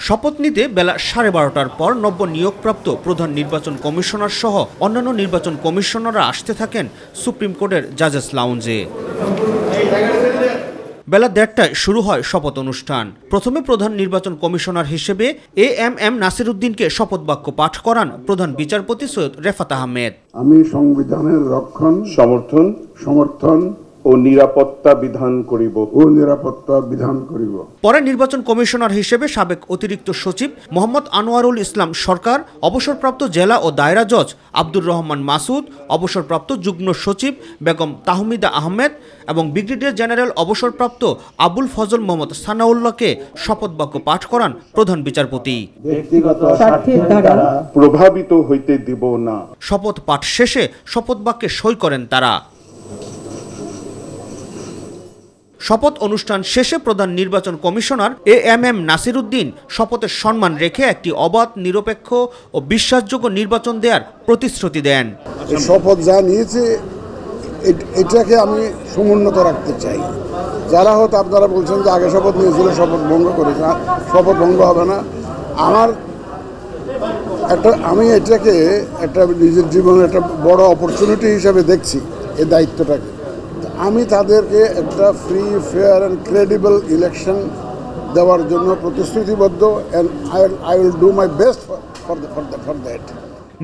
শপথ নিতে বেলা 12:30টার পর নব্য নিয়োগপ্রাপ্ত প্রধান নির্বাচন কমিশনার সহ অন্যান্য নির্বাচন কমিশনাররা আসতে থাকেন সুপ্রিম কোর্টের জাজেস লাউঞ্জে। বেলা 1:30টায় শুরু হয় শপথ অনুষ্ঠান। প্রথমে প্রধান নির্বাচন কমিশনার হিসেবে এএমএম নাসির উদ্দিনকে শপথ বাক্য পাঠ করান প্রধান বিচারপতি সৈয়দ রেফাত আহমেদ। আমি সংবিধানের রক্ষণ, সমর্থন ও নিরাপত্তা বিধান করিব। পরে নির্বাচন কমিশনার হিসেবে সাবেক অতিরিক্ত সচিব মোহাম্মদ আনোয়ারুল ইসলাম সরকার, অবসরপ্রাপ্ত জেলা ও দায়রা জজ আব্দুর রহমান মাসুদ, অবসরপ্রাপ্ত যুগ্ম সচিব বেগম তাহমিদা আহমেদ এবং ব্রিগেডিয়ার জেনারেল অবসরপ্রাপ্ত আবুল ফজল মোহাম্মদ সানাউল্লাহকে শপথ বাক্য পাঠ করান প্রধান বিচারপতি। ব্যক্তিগত স্বার্থের দ্বারা প্রভাবিত হইতে দিব না। শপথ পাঠ শেষে শপথ বাক্যে সই করেন তারা। শপথ অনুষ্ঠান শেষে প্রধান নির্বাচন কমিশনার এএমএম নাসির উদ্দিন শপথের সম্মান রেখে একটি অবাধ, নিরপেক্ষ ও বিশ্বাসযোগ্য নির্বাচন দেওয়ার প্রতিশ্রুতি দেন। শপথ যা নিয়েছে এটাকে আমি সমুন্নত রাখতে চাই। যারা হয়তো আপনারা বলছেন যে আগে শপথ নিয়েছিল শপথ ভঙ্গ করেছে, শপথ ভঙ্গ হবে না। আমি এটাকে একটা নিজের জীবনের একটা বড় অপরচুনিটি হিসাবে দেখছি এই দায়িত্বটাকে। আমি তাদেরকে একটা free, fair and credible election দেওয়ার জন্য প্রতিশ্রুতিবদ্ধ, and I will do my best for that.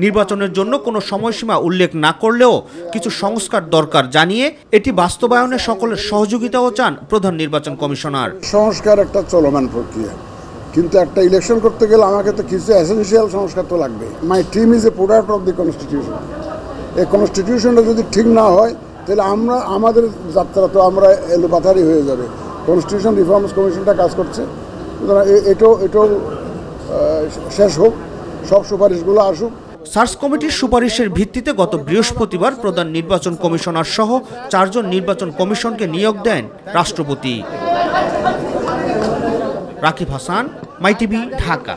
নির্বাচনের জন্য কোনো সময়সীমা উল্লেখ না করলেও কিছু সংস্কার দরকার জানিয়ে এটি বাস্তবায়নে সকলের সহযোগিতাও চান প্রধান নির্বাচন কমিশনার। সংস্কার একটা চলমান প্রক্রিয়া, কিন্তু একটা ইলেকশন করতে গেলে আমাকে তো কিছু এসেনশিয়াল সংস্কার তো লাগবে। My team is a product of the constitution. এই কনস্টিটিউশনটা যদি ঠিক না হয় তাহলে আমাদের যাত্রা তো আমরা এলোপাথারি হয়ে যাবে। কনস্টিটিউশন রিফর্মস কমিশনটা কাজ করছে, সুতরাং এটাও শেষ হোক, সব সুপারিশগুলো আসুক। সার্চ কমিটির সুপারিশের ভিত্তিতে গত বৃহস্পতিবার প্রধান নির্বাচন কমিশনার সহ 4 জন নির্বাচন কমিশনকে নিয়োগ দেন রাষ্ট্রপতি। রাকিব হাসান, মাই টিভি, ঢাকা।